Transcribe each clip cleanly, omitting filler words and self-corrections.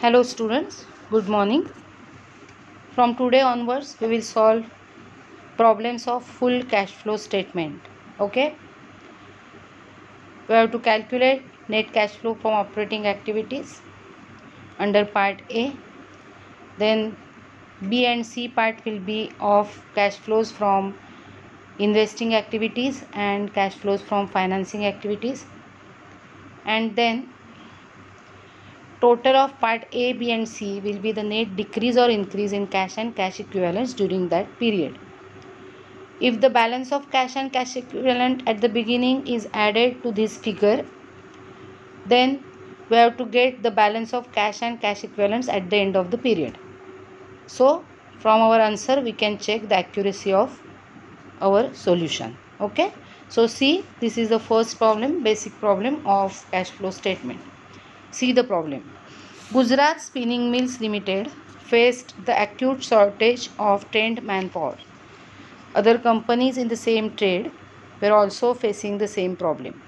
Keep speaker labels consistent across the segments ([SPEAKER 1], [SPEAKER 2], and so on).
[SPEAKER 1] Hello students, good morning. From today onwards we will solve problems of full cash flow statement. Okay, we have to calculate net cash flow from operating activities under part A. Then B and C part will be of cash flows from investing activities and cash flows from financing activities. And then total of part A, B and C will be the net decrease or increase in cash and cash equivalents during that period. If the balance of cash and cash equivalent at the beginning is added to this figure, then we have to get the balance of cash and cash equivalents at the end of the period. So from our answer we can check the accuracy of our solution. Okay, so see, this is the first problem, basic problem of cash flow statement. See the problem. Gujarat Spinning Mills Limited faced the acute shortage of trained manpower. Other companies in the same trade were also facing the same problem.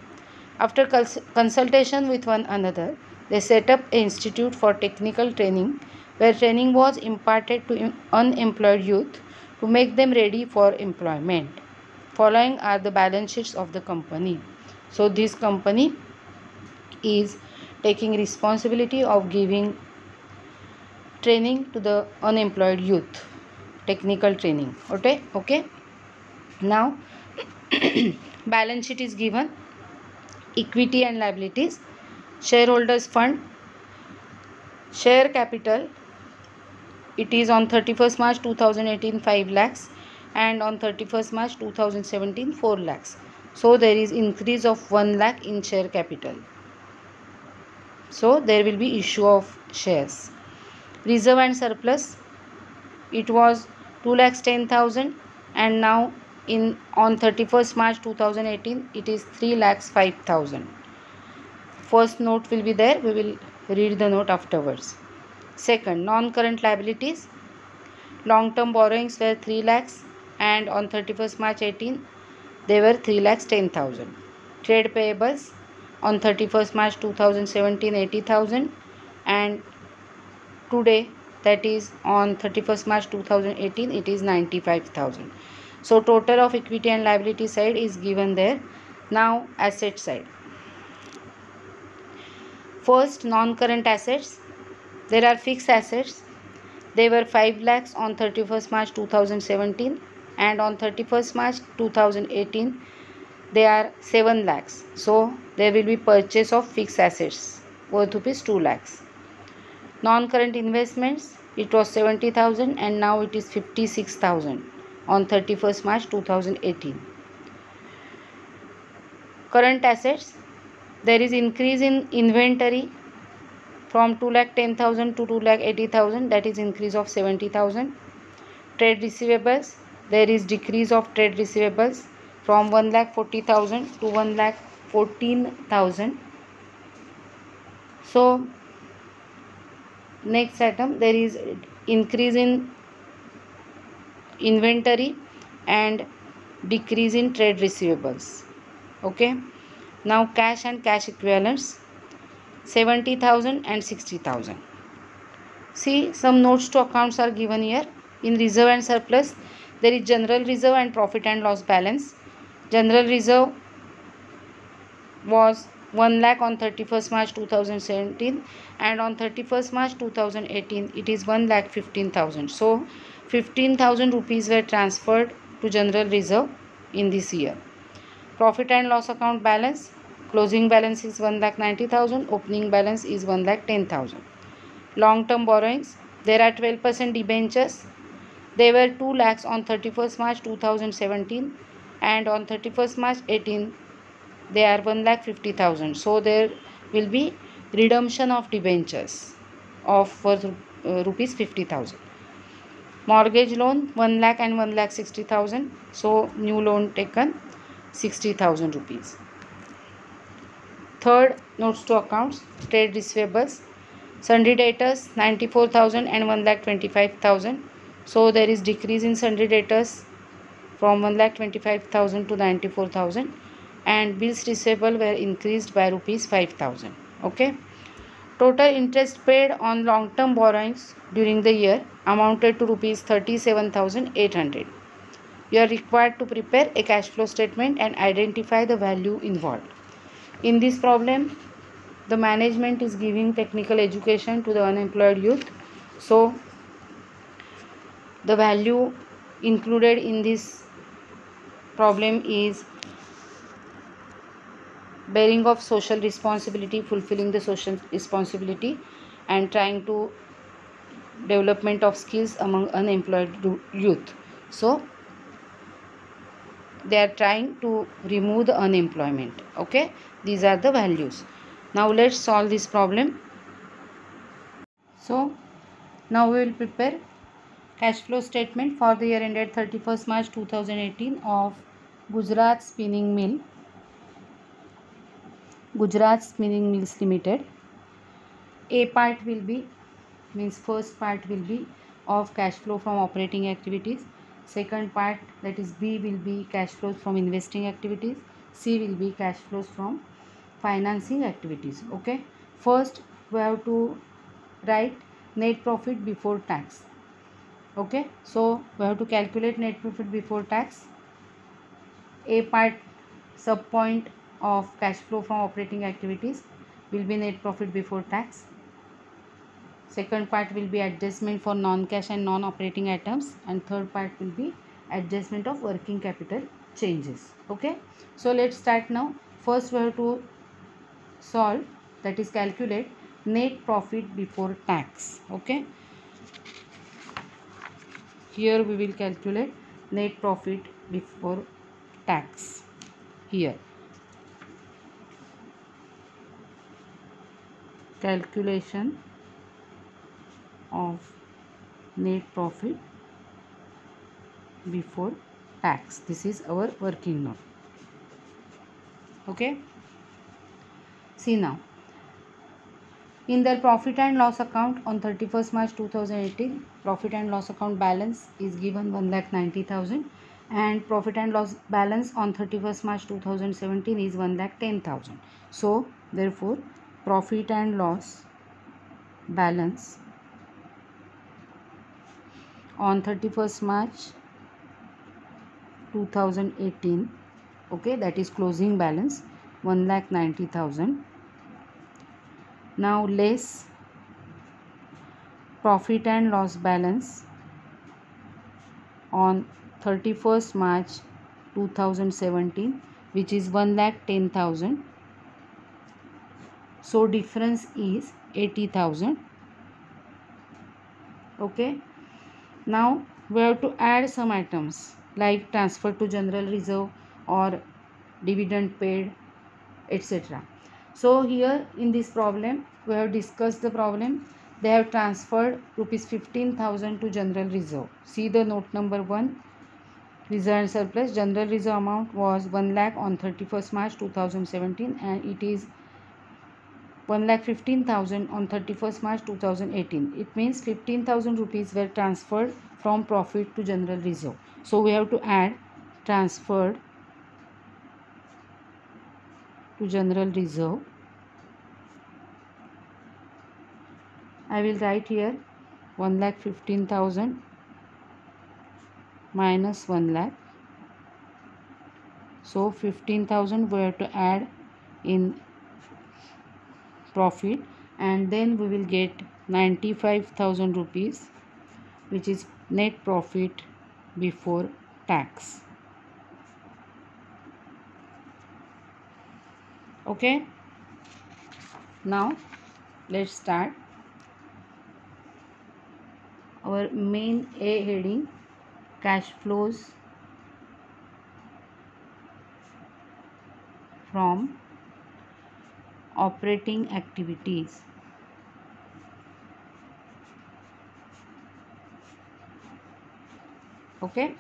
[SPEAKER 1] After consultation with one another, they set up an institute for technical training where training was imparted to unemployed youth to make them ready for employment. Following are the balance sheets of the company. So this company is taking responsibility of giving training to the unemployed youth, technical training. Okay. Now balance sheet is given. Equity and liabilities, shareholders fund, share capital, it is on 31st March 2018 5 lakhs and on 31st March 2017 4 lakhs. So there is increase of 1 lakh in share capital. So there will be issue of shares. Reserve and surplus, it was 2,10,000 and now on 31st March 2018 it is 3,05,000. First note will be there, we will read the note afterwards. Second, non-current liabilities, long-term borrowings were 3 lakhs and on 31st March 18 they were 3,10,000. Trade payables on 31st March 2017 80,000 and today, that is on 31st March 2018 it is 95,000. So total of equity and liability side is given there. Now asset side. First, non-current assets. There are fixed assets. They were 5 lakhs on 31st March 2017 and on 31st March 2018 they are 7 lakhs. So there will be purchase of fixed assets worth rupees 2 lakhs. Non-current investments, it was 70,000 and now it is 56,000 on 31st March 2018. Current assets, there is increase in inventory from 2,10,000 to 2,80,000, that is increase of 70,000. Trade receivables, there is decrease of trade receivables from 1,40,000 to 1,14,000. So next item, there is increase in inventory and decrease in trade receivables. Okay, now cash and cash equivalents, 70,000 and 60,000. See, some notes to accounts are given here. In reserve and surplus, there is general reserve and profit and loss balance. General reserve was 1 lakh on 31st March 2017 and on 31st March 2018 it is 1,15,000. So 15,000 rupees were transferred to general reserve in this year. Profit and loss account balance, closing balance is 1,90,000, opening balance is 1,10,000. Long term borrowings, there are 12% debentures. They were 2 lakhs on 31st March 2017 and on 31st March 18 they are 1,50,000. So there will be redemption of debentures of rupees 50,000. Mortgage loan 1 lakh and 1,60,000. So new loan taken 60,000 rupees. Third, notes to accounts, trade receivables, sundry debtors 94,000 and 1,25,000. So there is decrease in sundry debtors from 1,25,000 to 94,000 and bills receivable were increased by rupees 5,000. Okay, Total interest paid on long term borrowings during the year amounted to rupees 37,800. You are required to prepare a cash flow statement and identify the value involved. In this problem, the management is giving technical education to the unemployed youth. So the value included in this problem is bearing of social responsibility, fulfilling the social responsibility, and trying to development of skills among unemployed youth. So they are trying to remove the unemployment. Okay, these are the values. Now let's solve this problem. So now we will prepare cash flow statement for the year ended 31st March 2018 of Gujarat Spinning Mills Limited. A part will be, means first part will be of cash flow from operating activities. Second part, that is B, will be cash flows from investing activities. C will be cash flows from financing activities. Okay, first we have to write net profit before tax. Okay, so we have to calculate net profit before tax. A part, sub point of cash flow from operating activities will be net profit before tax. Second part will be adjustment for non-cash and non-operating items, and third part will be adjustment of working capital changes. Okay, so let's start now. First we have to solve, that is calculate net profit before tax. Okay, here we will calculate net profit before tax. Here calculation of net profit before tax. This is our working note. Okay, see now, in their profit and loss account on 31st March 2018, profit and loss account balance is given 1,90,000, and profit and loss balance on 31st March 2017 is 1,10,000. So therefore profit and loss balance on 31st March 2018, okay, that is closing balance 1,90,000. Now less profit and loss balance on 31st March 2017, which is 1,10,000. So difference is 80,000. Okay, now we have to add some items like transfer to general reserve or dividend paid, etc. So here in this problem we have discussed the problem. They have transferred rupees 15,000 to general reserve. See the note number 1, reserve and surplus. General reserve amount was 1 lakh on 31st March 2017, and it is 1,15,000 on 31st March 2018. It means 15,000 rupees were transferred from profit to general reserve. So we have to add transferred to general reserve. I will write here 1,15,000 minus 1 lakh. So 15,000 we have to add in profit, and then we will get 95,000 rupees, which is net profit before tax. Okay, now let's start. Our main A heading, cash flows from operating activities. Okay,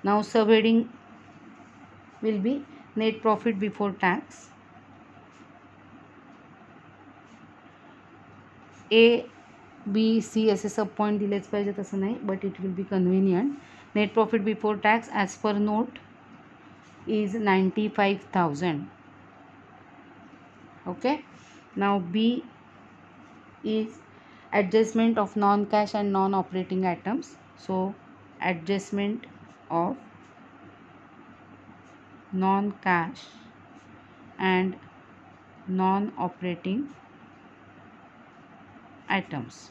[SPEAKER 1] now subheading will be net profit before tax. A, B, C असे सब point दिलेच पाहिजे तसं नाही, but it will be convenient. Net profit before tax as per note is 95,000. Okay, now B is adjustment of non-cash and non-operating items. So adjustment of non-cash and non-operating items.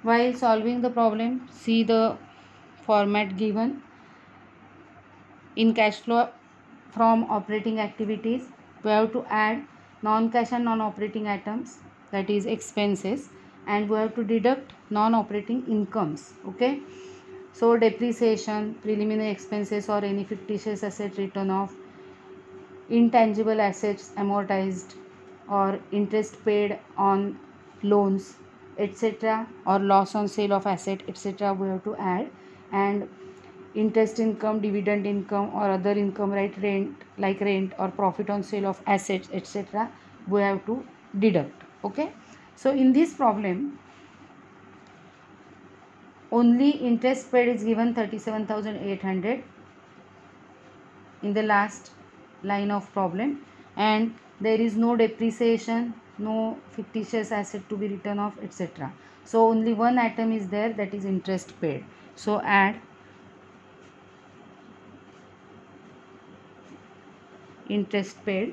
[SPEAKER 1] While solving the problem, see the format given. In cash flow from operating activities, we have to add non-cash and non-operating items, that is expenses, and we have to deduct non-operating incomes. Okay, so depreciation, preliminary expenses or any fictitious asset written off, intangible assets amortized, or interest paid on loans, etc., or loss on sale of asset, etc., we have to add. And interest income, dividend income or other income, right, rent, like rent or profit on sale of assets, etc., we have to deduct. Okay, so in this problem only interest paid is given 37,800 in the last line of problem, and there is no depreciation, no fictitious asset to be written off, etc. So only one item is there, that is interest paid. So add interest paid.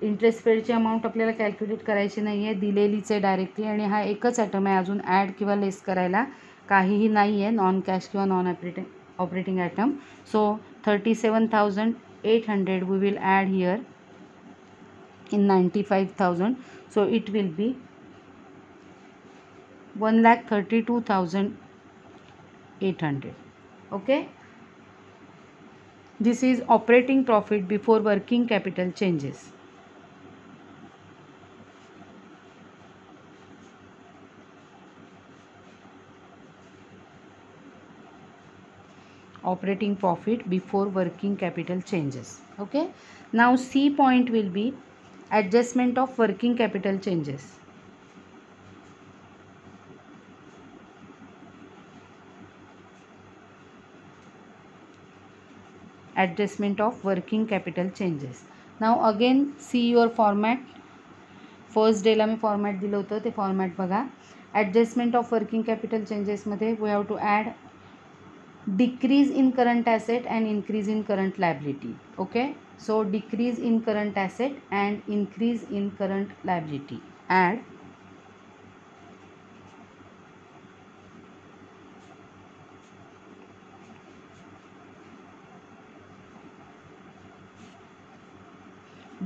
[SPEAKER 1] Interest पेडची amount आपल्याला calculate करायची नाही आहे, दिलेलीच आहे directly, आणि हा एकच item आहे, अजून ॲड किंवा लेस करायला काहीही नाही आहे, नॉन कॅश किंवा non operating item. So 37,800 we will add here in 95,000. So it will be 1,32,800. Okay, this is operating profit before working capital changes. Operating profit before working capital changes. Okay, now C point will be adjustment of working capital changes. Adjustment of working capital changes. Now again see your format. First डेला मी format दिलं होतं ते format बघा. Adjustment of working capital चेंजेसमध्ये we have to add decrease in current asset and increase in current liability. Okay, so decrease in current asset and increase in current liability. Add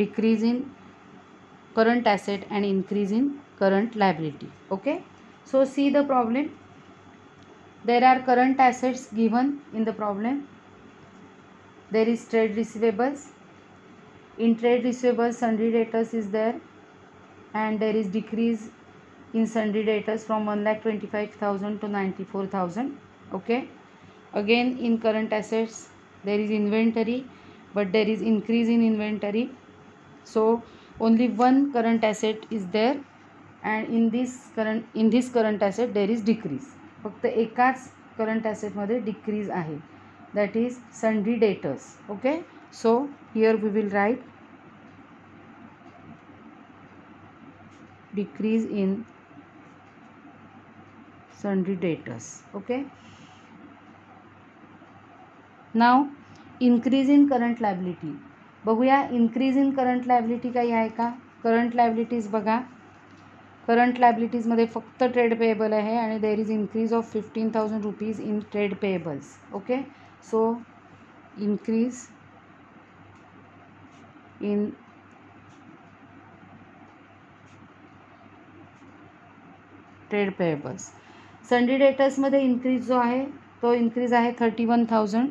[SPEAKER 1] decrease in current asset and increase in current liability. Okay, so see the problem. There are current assets given in the problem. There is trade receivables. In trade receivables, sundry debtors is there, and there is decrease in sundry debtors from 1,25,000 to 94,000. Okay, again in current assets there is inventory, but there is increase in inventory. So only one current asset is there, and in this current asset there is decrease. फक्त एकाच current ॲसेटमध्ये decrease आहे, that is sundry debtors. Okay, so here we will write decrease in sundry debtors. Okay, now increase in current liability बघूया. Increase in current liability काही आहे का? Current liabilities बघा, current लायबिलिटीजमध्ये फक्त ट्रेड पेएबल आहे, आणि there is increase of 15,000 rupees in trade payables. Okay, so increase in trade payables. Sundry डेटर्समध्ये इन्क्रीज जो आहे तो इन्क्रीज आहे 31,000.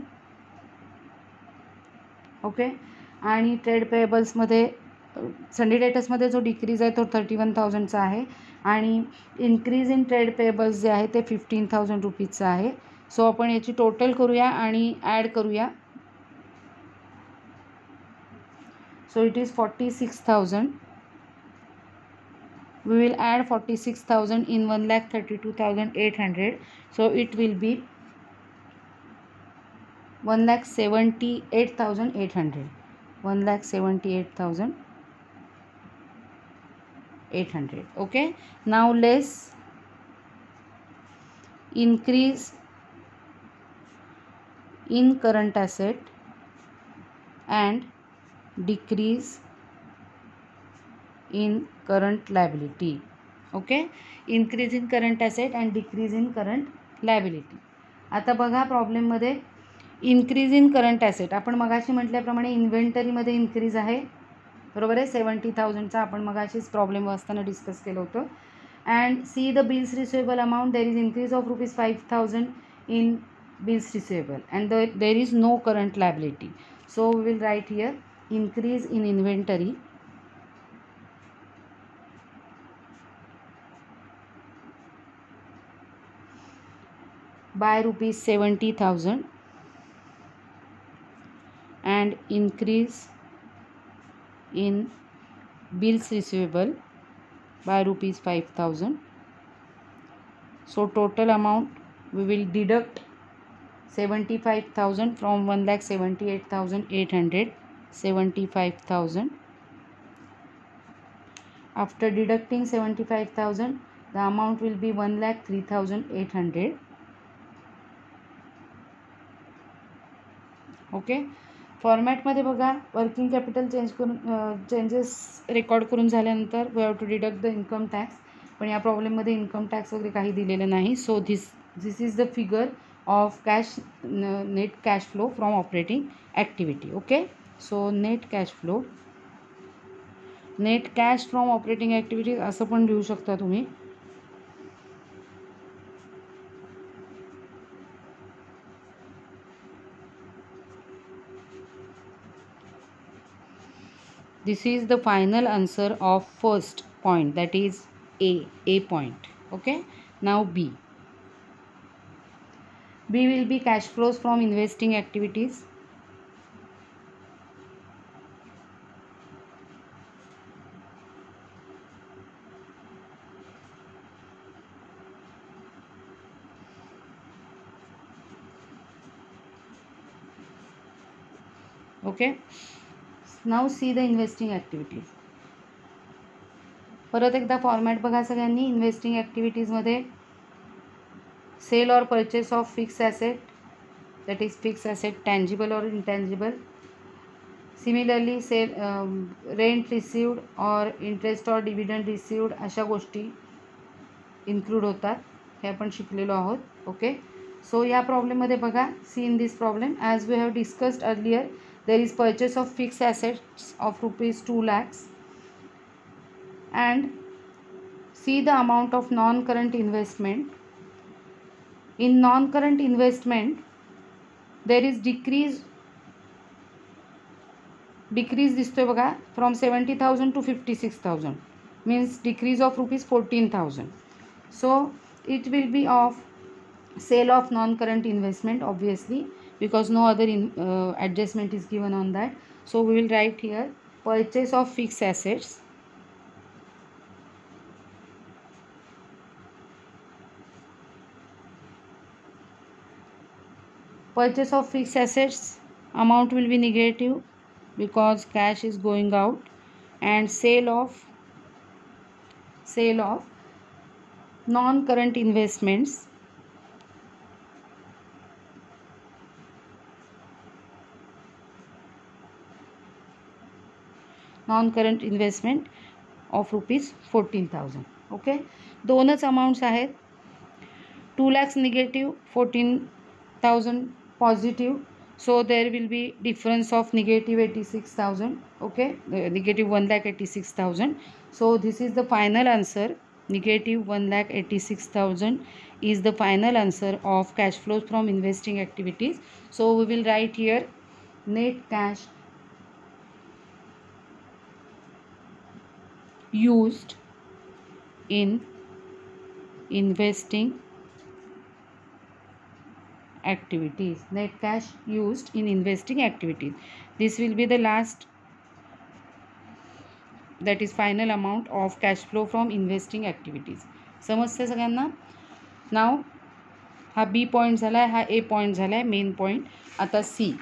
[SPEAKER 1] ओके, आणि ट्रेड पेएबल्समध्ये सन्ड्री डेटर्समध्ये जो डिक्रीज आहे तो 31,000चा आहे, आणि इन्क्रीज इन ट्रेड पेएबल्स जे आहे ते 15,000 रुपीजचं आहे. सो आपण याची टोटल करूया आणि ॲड करूया. So it is 46,000. we will add 46,000 in 1,32,800. so it will be 1,78,800. 1,78,800. 800. Okay, now less increase in current asset and decrease in current liability. Okay, increase in current asset and decrease in current liability. आता बघा प्रॉब्लेममध्ये increase in current asset आपण मगाशी म्हटल्याप्रमाणे इन्व्हेंटरीमध्ये increase आहे, बरोबर आहे. 70,000चा आपण मगाशीच प्रॉब्लेम असताना डिस्कस केलं होतं. And see the bills receivable amount, there is increase of ₹5,000 in bills receivable and there is no current liability. So we will write here increase in inventory by ₹70,000 and increase in bills receivable by ₹5,000. So total amount we will deduct 75,000 from 1,78,800. 75,000. After deducting 75,000, the amount will be 1,03,800. Okay, फॉर्मॅटमध्ये बघा working capital changes record करून झाल्यानंतर we have to deduct the income tax. पण या प्रॉब्लेममध्ये income tax वगैरे काही दिलेलं नाही. So this is the figure of net cash flow from operating activity. Okay, so net cash from operating activity असं पण लिहू शकता तुम्ही. This is the final answer of first point, that is A point. Okay, now B will be cash flows from investing activities. Okay, now see the investing activities. परत एकदा format बघा सगळ्यांनी. Investing ॲक्टिव्हिटीजमध्ये सेल और purchase of fix asset, that is fixed asset, tangible or intangible. Similarly sale, rent received or interest or dividend received अशा गोष्टी include होतात, हे आपण शिकलेलो आहोत. ओके, सो या प्रॉब्लेममध्ये बघा, see in this problem as we have discussed earlier, there is purchase of fix assets of ₹2 lakhs and see the amount of non-current investment. In non-current investment there is decrease दिसतोय बघा, from 70,000 to 56,000, means decrease of ₹14,000. so it will be of sale of non-current investment obviously, because no other adjustment is given on that. So we will write here purchase of fixed assets amount will be negative because cash is going out, and sale of non-current investments of ₹14,000. Okay, दोनच amounts आहेत. 2 lakhs negative, 14,000 positive. So there will be difference of negative 86,000. Okay, negative 1,86,000. So this is the final answer. Negative 1,86,000 is the final answer of cash flows from investing activities. So we will write here net cash used in investing activities. Net cash used in investing activities. This will be the last, that is final amount of cash flow from investing activities. समजते सगळ्यांना. नाव हा B point झाला आहे, हा ए point झाला आहे, main point. आता C.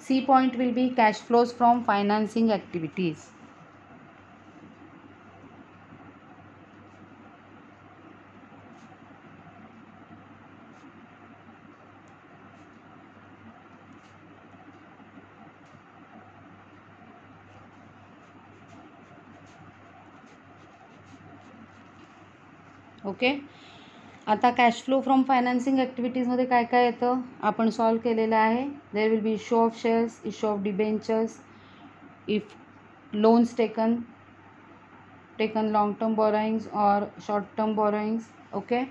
[SPEAKER 1] C point will be cash flows from financing activities. Okay, आता कॅश फ्लो फ्रॉम फायनान्सिंग ॲक्टिव्हिटीजमध्ये काय काय येतं आपण सॉल्व केलेलं आहे. There will be issue of shares, issue of debentures, if loans taken long term borrowings or short term borrowings. Okay,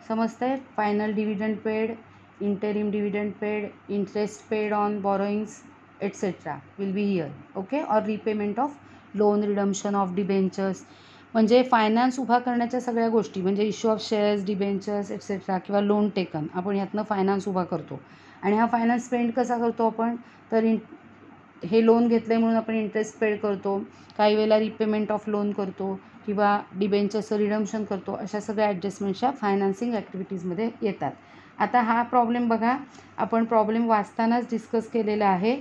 [SPEAKER 1] समजतंय. Final dividend paid, interim dividend paid, interest paid on borrowings etcetera will be here. Okay, or repayment of loan, redemption of debentures, म्हणजे finance उभा करण्याच्या सगळ्या गोष्टी, म्हणजे issue of shares, debentures etcetera किंवा loan taken, आपण ह्यातनं finance उभा करतो. आणि हा फायनान्स स्पेंड कसा करतो आपण, तर हे लोन घेतलं आहे म्हणून आपण इंटरेस्ट पेड करतो, काही वेळेला रिपेमेंट ऑफ लोन करतो किंवा डिबेंचर्सचं रिडम्शन करतो. अशा सगळ्या ॲडजस्टमेंट्सच्या फायनान्सिंग ॲक्टिव्हिटीजमध्ये येतात. आता हा प्रॉब्लेम बघा, आपण प्रॉब्लेम वाचतानाच डिस्कस केलेला आहे.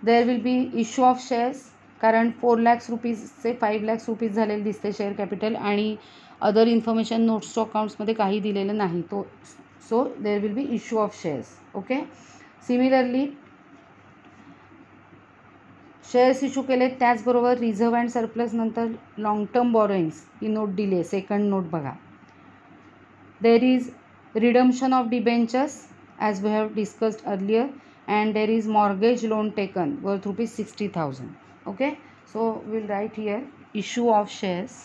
[SPEAKER 1] There will be issue of shares, कारण 4 lakhs रुपीजचे 5 lakhs रुपीज झालेले दिसते शेअर कॅपिटल, आणि अदर इन्फॉर्मेशन नोट्स टू अकाउंट्समध्ये काही दिलेलं नाही. So there will be issue of shares. Okay, similarly shares issue केले, त्याचबरोबर रिझर्व्ह अँड सरप्लस नंतर लॉंग टर्म बॉरोइंग्स ही नोट दिली आहे, सेकंड नोट बघा. There is redemption of debentures as we have discussed earlier, and there is mortgage loan taken worth rupees 60,000. Okay, so we'll write here issue of shares,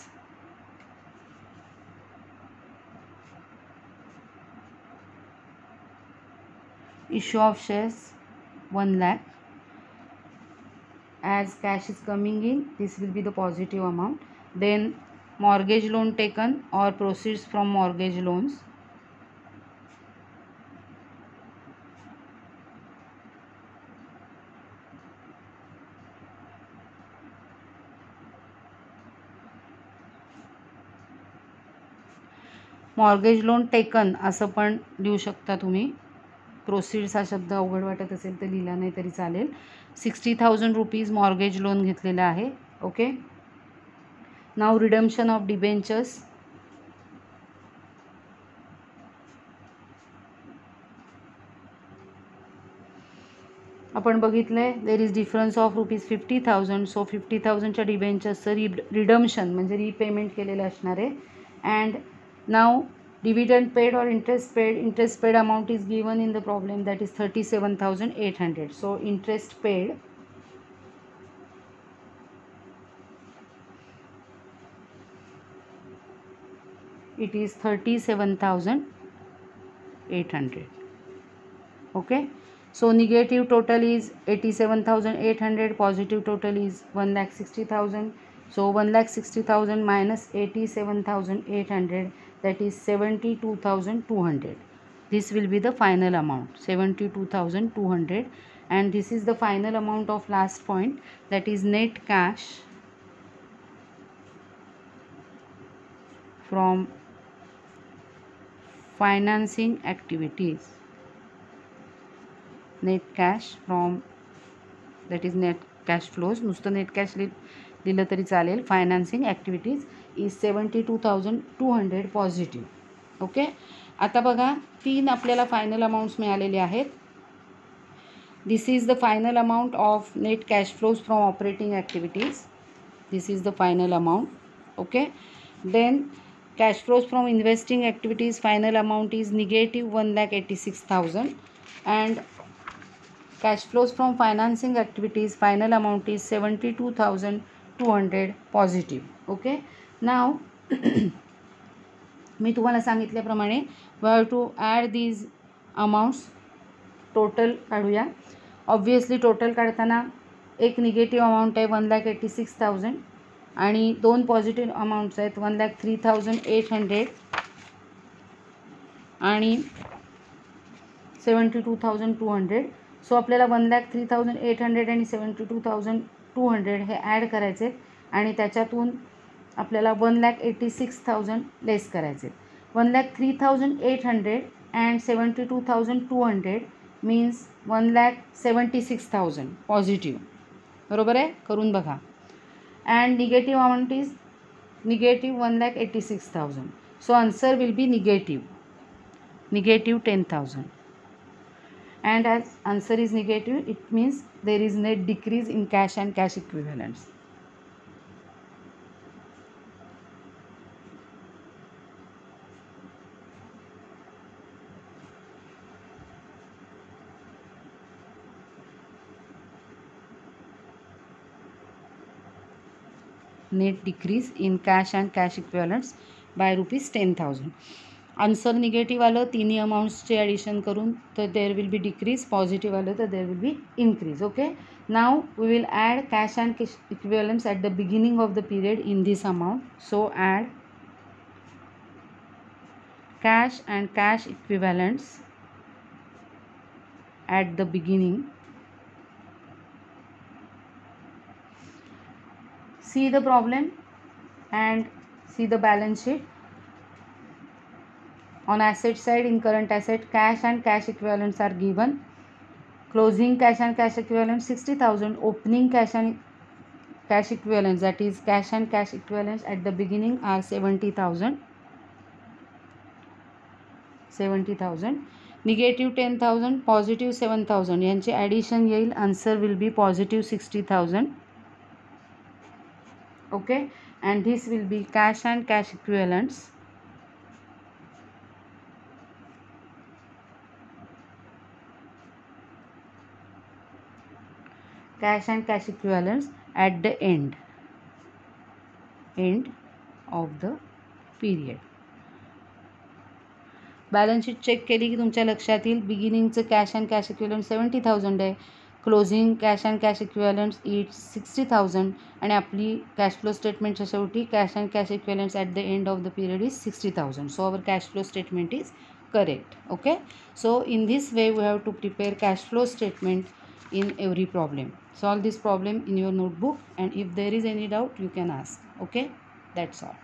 [SPEAKER 1] issue of shares 1 lakh. As cash is coming in, this will be the positive amount. Then mortgage loan taken or proceeds from mortgage loans, mortgage loan taken असं पण लिहू शकता तुम्ही. Proceeds हा शब्द अवघड वाटत असेल तर लिहिला नाही तरी चालेल. 60,000 रुपीज मॉर्गेज लोन घेतलेलं आहे. Okay, now redemption of debentures, आपण बघितलंय. There is difference of rupees 50,000. So 50,000च्या डिबेंचर्सचं रिडम्शन म्हणजे रिपेमेंट केलेलं असणार आहे. And now dividend paid or interest paid amount is given in the problem, that is 37,800. so interest paid it is 37,800. okay, so negative total is 87,800, positive total is 1,60,000. so 1,60,000 minus 87,800, that is 72,200. this will be the final amount, 72,200. and this is the final amount of last point, that is net cash from financing activities. net cash from, that is net cash flows, नुसतं net cash लिहिलं तरी चालेल. Financing activities is 72,200 positive. Okay, आता बघा 3 आपल्याला final amounts मिळालेले आहेत. This is the final amount of net cash flows from operating activities. This is the final amount. Okay, then cash flows from investing activities, final amount is negative 1,86,000. And cash flows from financing activities, final amount is 72,200 positive. okay, now मी तुम्हाला सांगितल्याप्रमाणे we have to add these amounts. Total काढूया. Obviously total काढताना एक negative amount आहे 1,86,000 आणि 2 positive amounts आहेत 1,03,800 आणि 72,200. सो आपल्याला 1,03,800 आणि 72,200 हे ॲड करायचे आणि त्याच्यातून आपल्याला 1,86,000 लेस करायचे. 1,03,800 अँड 72,200 मीन्स 1,76,000 पॉझिटिव्ह. बरोबर आहे, करून बघा. And negative amount is negative 1,86,000. So answer will be negative 10,000. And as answer is negative, it means there is net decrease in cash and cash equivalents. Net decrease in cash and cash equivalents by rupees 10,000. Answer negative आलं तिन्ही अमाऊंट्सचे addition करून तर there will be decrease, positive आलं तर there will be increase. Okay, now we will add cash and cash equivalents at the beginning of the period in this amount. So add cash and cash equivalents at the beginning. See the problem and see the balance sheet. On asset side, in current asset, cash and cash equivalents are given. Closing cash and cash equivalents 60,000. Opening cash and cash equivalents, that is cash and cash equivalents at the beginning, are 70,000. Negative 10,000, positive 7,000. यांचे addition येईल. Answer will be positive 60,000. Okay, and this will be cash and cash equivalents. Cash and cash equivalents at the end of the period. Balance sheet check केली की तुमच्या लक्षात येईल बिगिनिंगचं cash and cash equivalent 70,000 आहे, closing cash and cash equivalents 60,000 आणि आपली cash flow स्टेटमेंटच्या शेवटी cash and cash equivalents at the end of the period is 60,000. So our cash flow statement is correct. Okay, so in this way we have to prepare cash flow statement in every problem. Solve this problem in your notebook, and if there is any doubt you can ask. Okay, that's all.